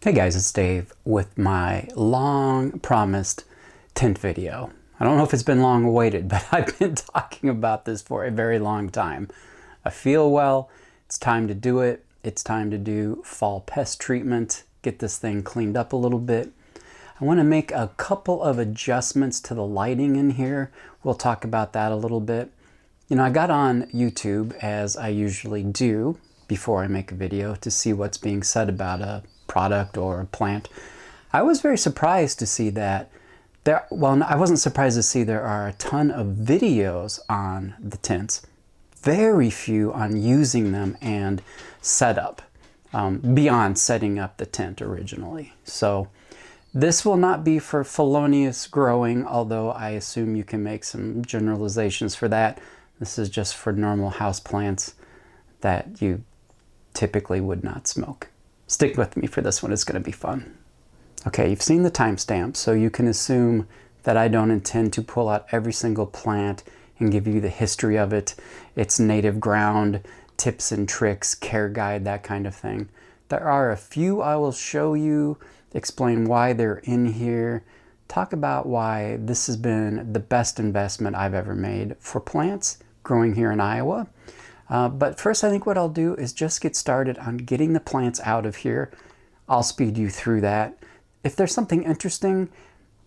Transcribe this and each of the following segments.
Hey guys, it's Dave with my long promised tint video. I don't know if it's been long awaited, but I've been talking about this for a very long time. I feel well, it's time to do it. It's time to do fall pest treatment, get this thing cleaned up a little bit. I want to make a couple of adjustments to the lighting in here. We'll talk about that a little bit. You know, I got on YouTube, as I usually do before I make a video, to see what's being said about a product or a plant. I was very surprised to see that I wasn't surprised to see there are a ton of videos on the tints, very few on using them and setup, beyond setting up the tint originally. So this will not be for felonious growing, although I assume you can make some generalizations for that. This is just for normal house plants that you typically would not smoke. Stick with me for this one, it's going to be fun. Okay, you've seen the timestamp, so you can assume that I don't intend to pull out every single plant and give you the history of it, its native ground, tips and tricks, care guide, that kind of thing. There are a few I will show you, explain why they're in here, talk about why this has been the best investment I've ever made for plants growing here in Iowa. But first, I think what I'll do is just get started on getting the plants out of here. I'll speed you through that. If there's something interesting,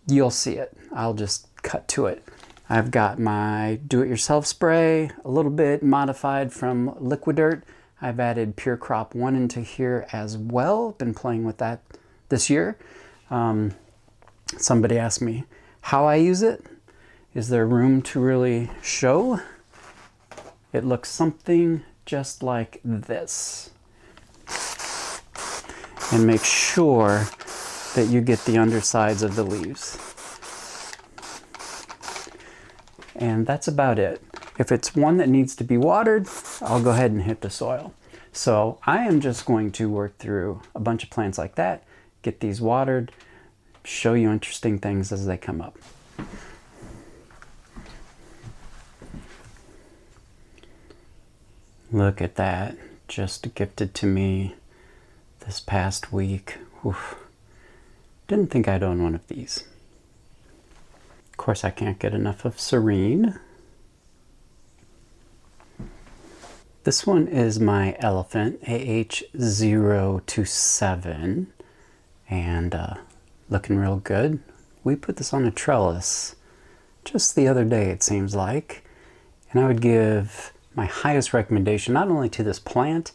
you'll see it. I'll just cut to it. I've got my do-it-yourself spray, a little bit modified from Liquidirt. I've added Pure Crop 1 into here as well. Been playing with that this year. Somebody asked me how I use it. Is there room to really show? It looks something just like this. And make sure that you get the undersides of the leaves. And that's about it. If it's one that needs to be watered, I'll go ahead and hit the soil. So I am just going to work through a bunch of plants like that, get these watered, show you interesting things as they come up. Look at that, just gifted to me this past week. Oof. Didn't think I'd own one of these. Of course, I can't get enough of Serene. This one is my Elephant AH027, and looking real good. We put this on a trellis just the other day, it seems like, and I would give my highest recommendation not only to this plant,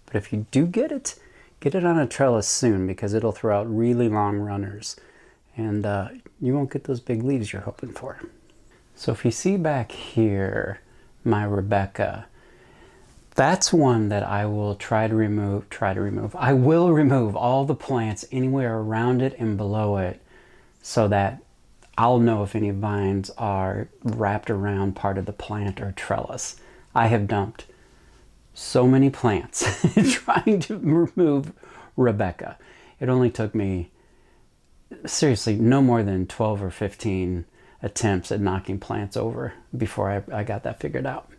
but if you do get it on a trellis soon, because it'll throw out really long runners and you won't get those big leaves you're hoping for. So if you see back here, my Rebecca, that's one that I will try to remove. I will remove all the plants anywhere around it and below it so that I'll know if any vines are wrapped around part of the plant or trellis. I have dumped so many plants trying to remove Rebecca. It only took me, seriously, no more than 12 or 15 attempts at knocking plants over before I got that figured out.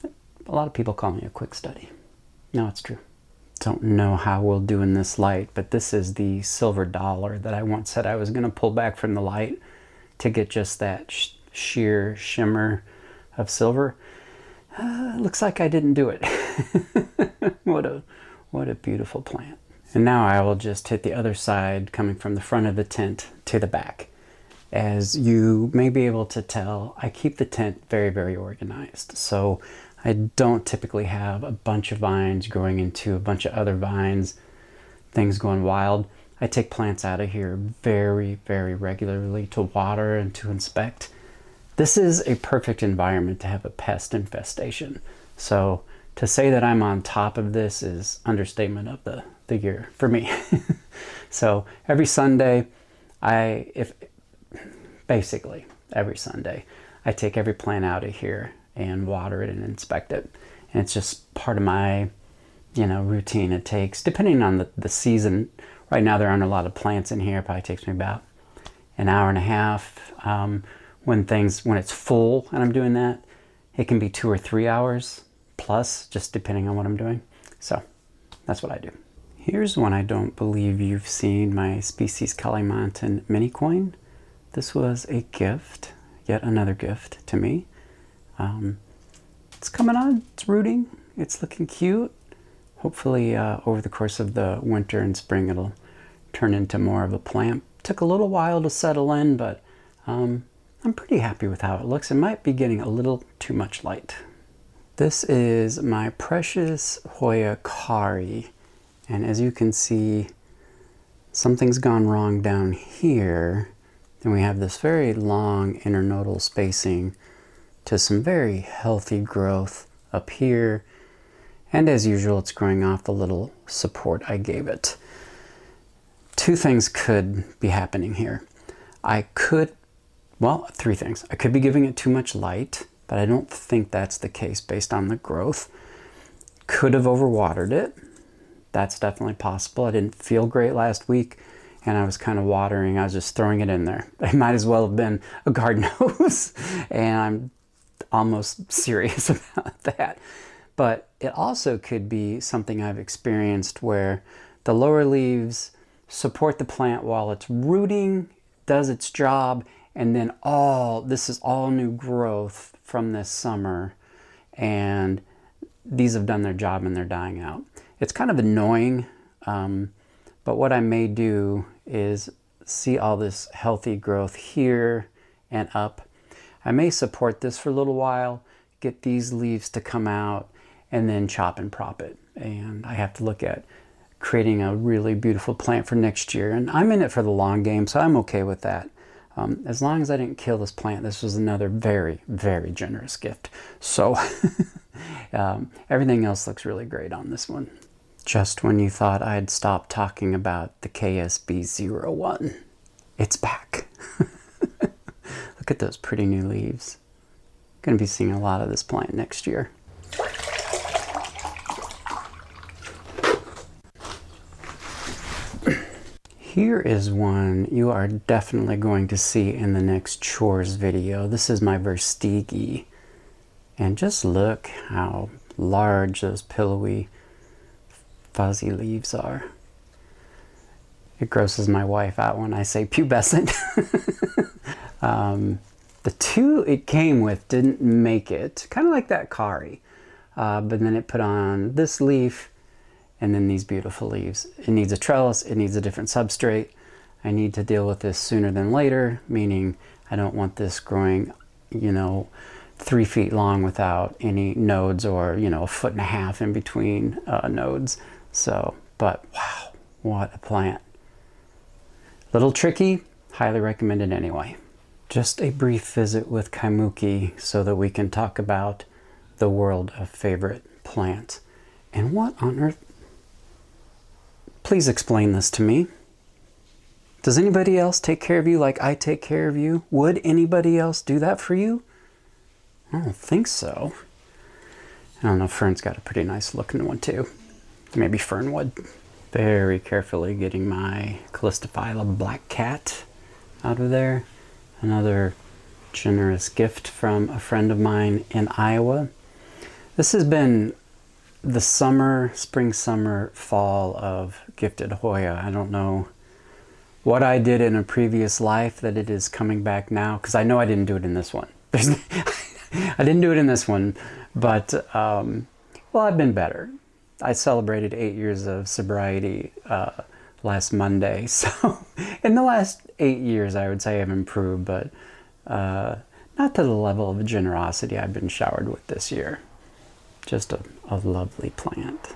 A lot of people call me a quick study. No, it's true. Don't know how we'll do in this light, but this is the silver dollar that I once said I was going to pull back from the light to get just that sheer shimmer of silver. Looks like I didn't do it. What a beautiful plant. And now I will just hit the other side, coming from the front of the tent to the back. As you may be able to tell, I keep the tent very, very organized. So I don't typically have a bunch of vines growing into a bunch of other vines, things going wild. I take plants out of here very, very regularly to water and to inspect. This is a perfect environment to have a pest infestation. So to say that I'm on top of this is understatement of the year for me. So every Sunday, basically every Sunday, I take every plant out of here and water it and inspect it. And it's just part of my, routine. It takes, depending on the season, right now there aren't a lot of plants in here. It probably takes me about an hour and a half. When it's full and I'm doing that, it can be 2 or 3 hours plus, just depending on what I'm doing. So that's what I do. Here's one I don't believe you've seen, my Species Kalimantan mini coin. This was a gift, yet another gift to me. It's coming on, it's rooting, it's looking cute. Hopefully over the course of the winter and spring it'll turn into more of a plant. Took a little while to settle in, but I'm pretty happy with how it looks. It might be getting a little too much light. This is my precious Hoya Kari. And as you can see, something's gone wrong down here. Then we have this very long internodal spacing to some very healthy growth up here. And as usual, it's growing off the little support I gave it. Two things could be happening here. Well, three things. I could be giving it too much light, but I don't think that's the case based on the growth. Could have overwatered it. That's definitely possible. I didn't feel great last week and I was kind of watering. I was just throwing it in there. It might as well have been a garden hose and I'm almost serious about that. But it also could be something I've experienced where the lower leaves support the plant while it's rooting, does its job, and then this is all new growth from this summer, and these have done their job and they're dying out. It's kind of annoying, but what I may do is see all this healthy growth here and up. I may support this for a little while, get these leaves to come out, and then chop and prop it. And I have to look at creating a really beautiful plant for next year. And I'm in it for the long game, so I'm okay with that. As long as I didn't kill this plant, this was another very, very generous gift. So everything else looks really great on this one. Just when you thought I'd stop talking about the KSB-01, it's back. Look at those pretty new leaves. Going to be seeing a lot of this plant next year. Here is one you are definitely going to see in the next chores video. This is my Verstigi. And just look how large those pillowy, fuzzy leaves are. It grosses my wife out when I say pubescent. The two it came with didn't make it. Kind of like that Kari. But then it put on this leaf and then these beautiful leaves. It needs a trellis, it needs a different substrate. I need to deal with this sooner than later, meaning I don't want this growing, 3 feet long without any nodes or, 1.5 feet in between nodes. So, but wow, what a plant. Little tricky, highly recommended anyway. Just a brief visit with Kaimuki so that we can talk about the world of favorite plants. And what on earth? Please explain this to me. Does anybody else take care of you like I take care of you? Would anybody else do that for you? I don't think so. I don't know, Fern's got a pretty nice looking one too. Maybe Fern would. Very carefully getting my Calistophylla black cat out of there. Another generous gift from a friend of mine in Iowa. This has been the spring, summer, fall of gifted Hoya. I don't know what I did in a previous life that it is coming back now, because I know I didn't do it in this one. I didn't do it in this one, but well, I've been better. I celebrated 8 years of sobriety last Monday, so in the last 8 years I would say I've improved, but not to the level of generosity I've been showered with this year. Just a lovely plant.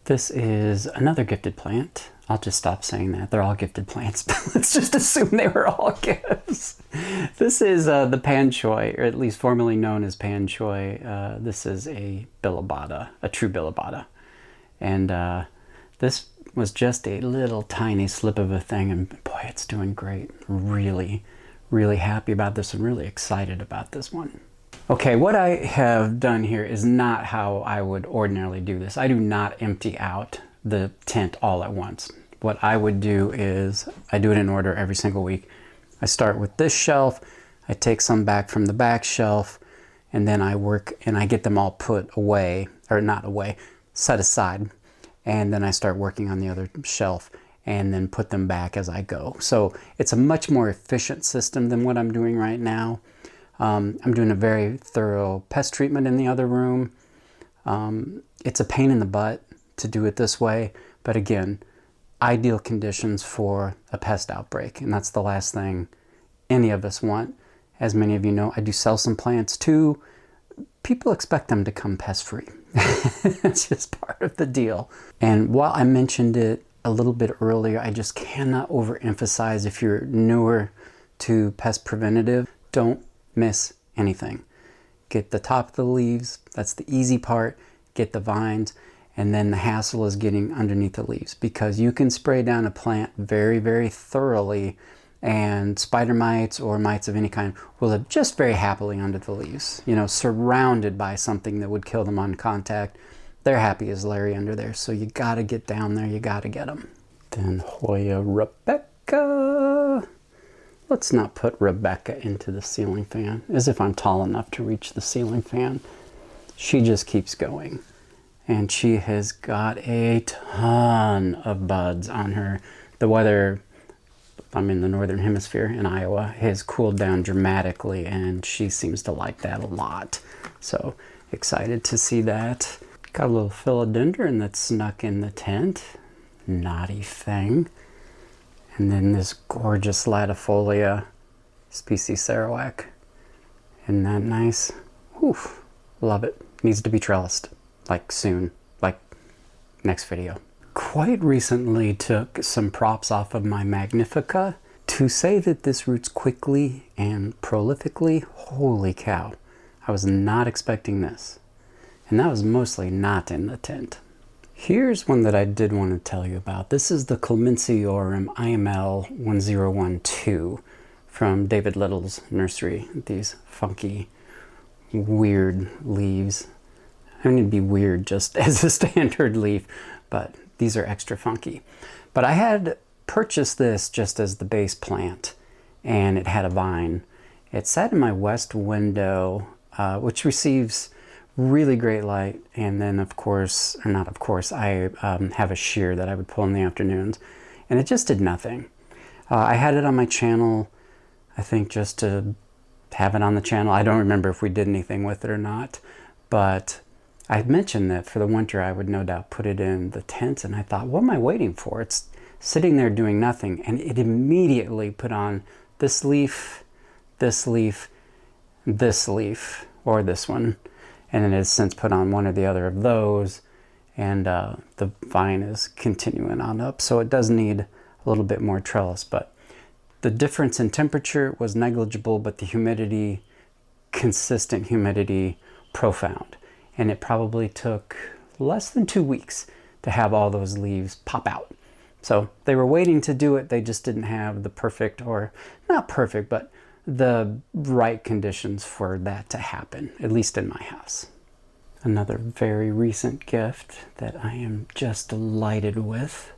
This is another gifted plant. I'll just stop saying that. They're all gifted plants, but let's just assume they were all gifts. This is the Pan Choi, or at least formerly known as Pan Choi. This is a Bilibata, a true Bilibata. And this was just a little tiny slip of a thing, and boy, it's doing great. Really, really happy about this and really excited about this one. Okay, what I have done here is not how I would ordinarily do this. I do not empty out the tent all at once. What I would do is, I do it in order every single week. I start with this shelf, I take some back from the back shelf, and then I work and I get them all put away, or not away, set aside. and then I start working on the other shelf and then put them back as I go. So it's a much more efficient system than what I'm doing right now. I'm doing a very thorough pest treatment in the other room. It's a pain in the butt to do it this way, but again, ideal conditions for a pest outbreak, and that's the last thing any of us want. As many of you know, I do sell some plants too. People expect them to come pest-free. It's just part of the deal. And while I mentioned it a little bit earlier, I just cannot overemphasize, if you're newer to pest preventative, don't miss anything. Get the top of the leaves, that's the easy part. Get the vines, and then the hassle is getting underneath the leaves, because you can spray down a plant very, very thoroughly and spider mites or mites of any kind will live just very happily under the leaves, you know, surrounded by something that would kill them on contact. They're happy as Larry under there, so you gotta get down there, you gotta get them. Then Hoya Rebecca. Let's not put Rebecca into the ceiling fan, as if I'm tall enough to reach the ceiling fan. She just keeps going. And she has got a ton of buds on her. The weather, I'm in the northern hemisphere in Iowa, has cooled down dramatically, and she seems to like that a lot. So excited to see that. Got a little philodendron that snuck in the tent. Naughty thing. And then this gorgeous latifolia, species Sarawak. Isn't that nice? Whew, love it. Needs to be trellised, like soon, like next video. Quite recently took some props off of my Magnifica. To say that this roots quickly and prolifically, holy cow. I was not expecting this. And that was mostly not in the tent. Here's one that I did want to tell you about. This is the Colminsiorum IML 1012 from David Little's nursery. These funky, weird leaves. I mean, it'd be weird just as a standard leaf, but these are extra funky. But I had purchased this just as the base plant, and it had a vine. It sat in my west window, which receives really great light, and then of course, or not of course, I have a shear that I would pull in the afternoons, and it just did nothing. I had it on my channel, I think just to have it on the channel. I don't remember if we did anything with it or not, but I mentioned that for the winter I would no doubt put it in the tent, and I thought, what am I waiting for? It's sitting there doing nothing, and it immediately put on this leaf, this leaf, this leaf, or this one, and it has since put on one or the other of those, and the vine is continuing on up, so it does need a little bit more trellis. But the difference in temperature was negligible, but the humidity, consistent humidity, profound. And it probably took less than 2 weeks to have all those leaves pop out. So they were waiting to do it, they just didn't have the perfect, or not perfect, but the right conditions for that to happen, at least in my house. Another very recent gift that I am just delighted with.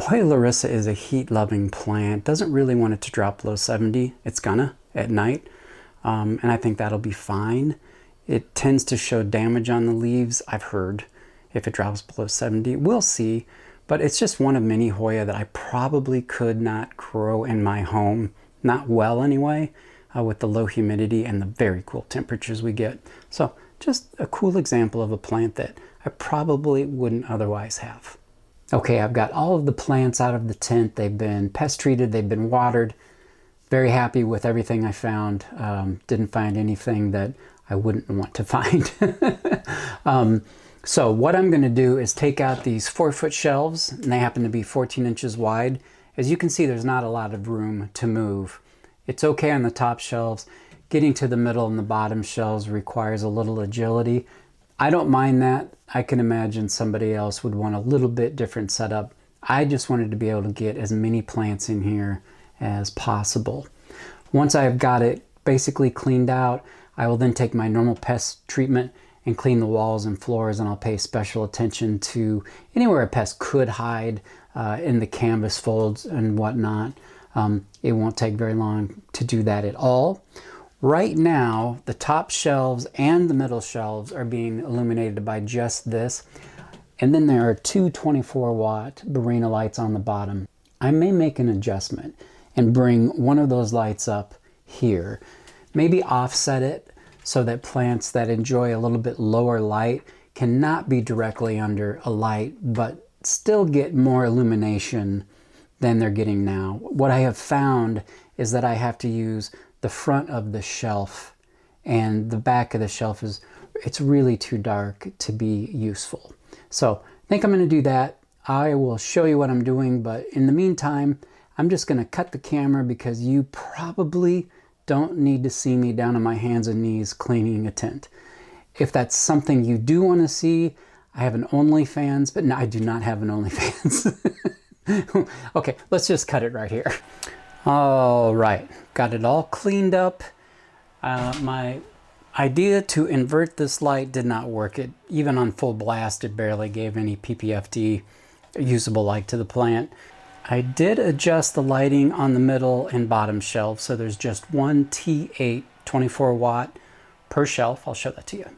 Hoya Larissa is a heat-loving plant, doesn't really want it to drop below 70. It's gonna at night, and I think that'll be fine. It tends to show damage on the leaves, I've heard, if it drops below 70. We'll see, but it's just one of many Hoya that I probably could not grow in my home, not well anyway, with the low humidity and the very cool temperatures we get. So just a cool example of a plant that I probably wouldn't otherwise have. Okay, I've got all of the plants out of the tent. They've been pest treated, they've been watered. Very happy with everything I found. Didn't find anything that I wouldn't want to find. So what I'm going to do is take out these 4-foot shelves, and they happen to be 14 inches wide. As you can see, there's not a lot of room to move. It's okay on the top shelves. Getting to the middle and the bottom shelves requires a little agility. I don't mind that. I can imagine somebody else would want a little bit different setup. I just wanted to be able to get as many plants in here as possible. Once I've got it basically cleaned out, I will then take my normal pest treatment and clean the walls and floors, and I'll pay special attention to anywhere a pest could hide in the canvas folds and whatnot. It won't take very long to do that at all. Right now, the top shelves and the middle shelves are being illuminated by just this. And then there are two 24-watt Barina lights on the bottom. I may make an adjustment and bring one of those lights up here. Maybe offset it so that plants that enjoy a little bit lower light cannot be directly under a light, but still get more illumination than they're getting now. What I have found is that I have to use the front of the shelf, and the back of the shelf it's really too dark to be useful. So I think I'm going to do that. I will show you what I'm doing, but in the meantime, I'm just going to cut the camera because you probably don't need to see me down on my hands and knees cleaning a tent. If that's something you do want to see, I have an OnlyFans, but no, I do not have an OnlyFans. Okay, let's just cut it right here. All right, got it all cleaned up. My idea to invert this light did not work. Even on full blast, it barely gave any PPFD usable light to the plant. I did adjust the lighting on the middle and bottom shelf, so there's just one T8 24 watt per shelf. I'll show that to you.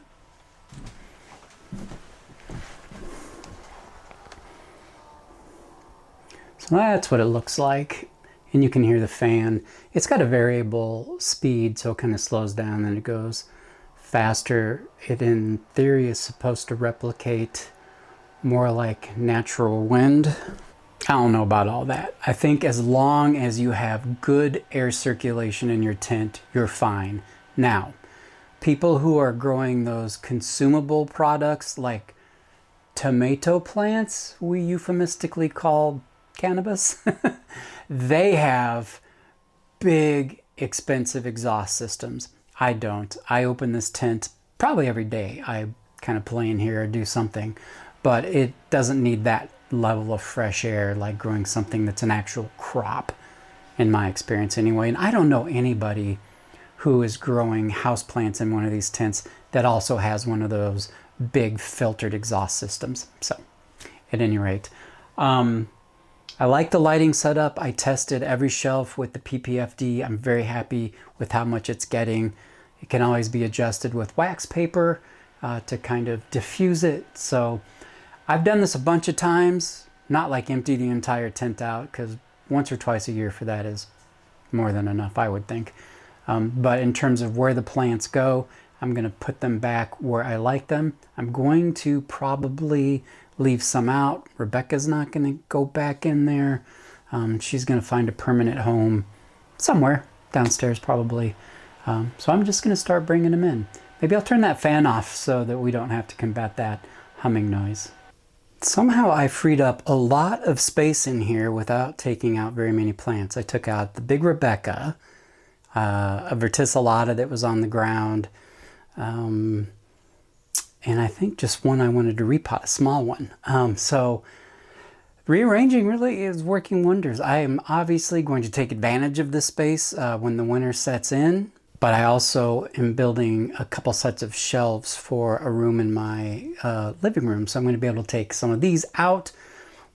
So that's what it looks like, and you can hear the fan. It's got a variable speed, so it kind of slows down and it goes faster. It in theory is supposed to replicate more like natural wind. I don't know about all that. I think as long as you have good air circulation in your tent, you're fine. Now, people who are growing those consumable products like tomato plants, we euphemistically call cannabis, they have big, expensive exhaust systems. I don't. I open this tent probably every day. I kind of play in here or do something, but it doesn't need that level of fresh air like growing something that's an actual crop, in my experience anyway. And I don't know anybody who is growing houseplants in one of these tents that also has one of those big filtered exhaust systems. So at any rate, I like the lighting setup. I tested every shelf with the PPFD. I'm very happy with how much it's getting. It can always be adjusted with wax paper to kind of diffuse it. So I've done this a bunch of times, not like empty the entire tent out, because once or twice a year for that is more than enough, I would think. But in terms of where the plants go, I'm going to put them back where I like them. I'm going to probably leave some out. Rebecca's not going to go back in there. She's going to find a permanent home somewhere downstairs probably. So I'm just going to start bringing them in. Maybe I'll turn that fan off so that we don't have to combat that humming noise. Somehow I freed up a lot of space in here without taking out very many plants. I took out the big Rebecca, a verticillata that was on the ground, and I think just one I wanted to repot, a small one. So rearranging really is working wonders. I am obviously going to take advantage of this space when the winter sets in, but I also am building a couple sets of shelves for a room in my living room. So I'm going to be able to take some of these out.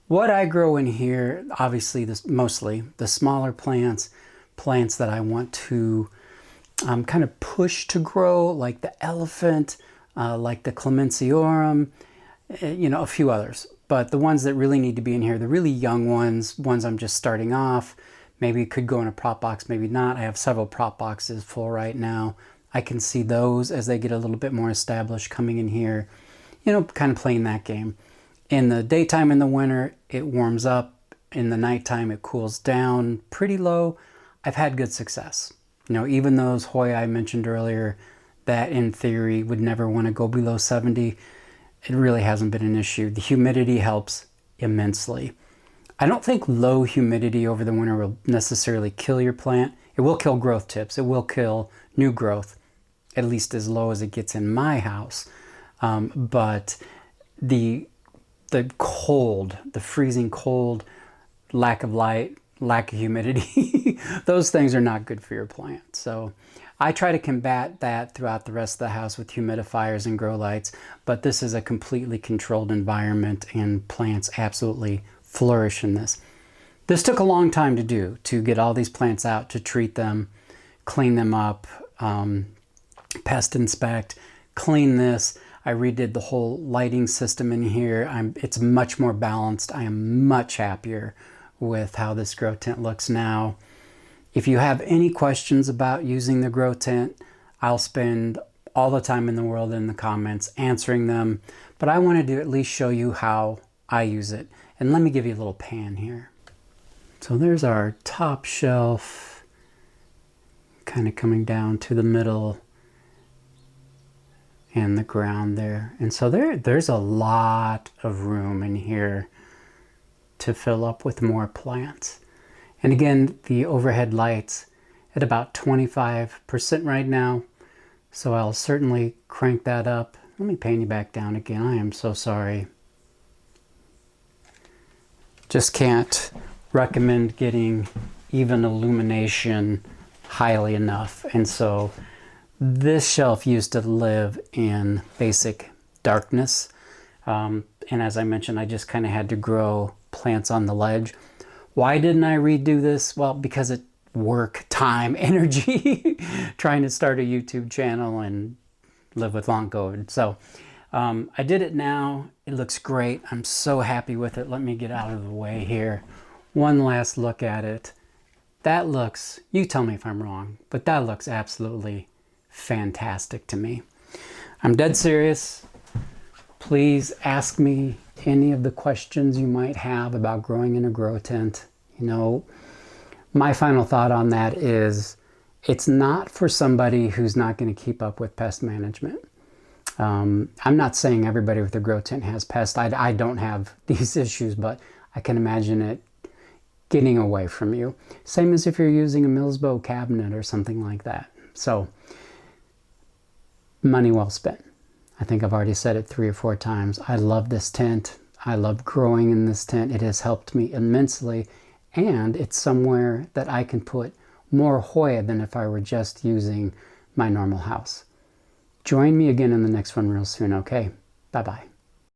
What I grow in here, obviously mostly the smaller plants that I want to kind of push to grow, like the elephant, like the Clemenciorum, a few others. But the ones that really need to be in here, the really young ones I'm just starting off, maybe it could go in a prop box, maybe not. I have several prop boxes full right now. I can see those as they get a little bit more established coming in here, kind of playing that game. In the daytime in the winter, it warms up. In the nighttime, it cools down pretty low. I've had good success. Even those Hoya I mentioned earlier that in theory would never want to go below 70, it really hasn't been an issue. The humidity helps immensely. I don't think low humidity over the winter will necessarily kill your plant. It will kill growth tips. It will kill new growth, at least as low as it gets in my house. But the cold, the freezing cold, lack of light, lack of humidity, those things are not good for your plant. So I try to combat that throughout the rest of the house with humidifiers and grow lights, but this is a completely controlled environment and plants absolutely flourish in this. This took a long time to do, to get all these plants out, to treat them, clean them up, pest inspect, clean this. I redid the whole lighting system in here. It's much more balanced. I am much happier with how this grow tent looks now. If you have any questions about using the grow tent, I'll spend all the time in the world in the comments answering them, but I wanted to at least show you how I use it. And let me give you a little pan here. So there's our top shelf, kind of coming down to the middle and the ground there. And so there's a lot of room in here to fill up with more plants. And again, the overhead lights at about 25% right now. So I'll certainly crank that up. Let me pan you back down again. I am so sorry. Just can't recommend getting even illumination highly enough. And so this shelf used to live in basic darkness. And as I mentioned, I just kind of had to grow plants on the ledge. Why didn't I redo this? Well, because it work, time, energy, trying to start a YouTube channel and live with long COVID. So I did it now. It looks great. I'm so happy with it. Let me get out of the way here. One last look at it. That looks, you tell me if I'm wrong, but that looks absolutely fantastic to me. I'm dead serious. Please ask me any of the questions you might have about growing in a grow tent. You know, my final thought on that is it's not for somebody who's not going to keep up with pest management. I'm not saying everybody with a grow tent has pests. I don't have these issues, but I can imagine it getting away from you. Same as if you're using a Millsbo cabinet or something like that. So, money well spent. I think I've already said it 3 or 4 times. I love this tent. I love growing in this tent. It has helped me immensely. And it's somewhere that I can put more Hoya than if I were just using my normal house. Join me again in the next one real soon, okay? Bye-bye.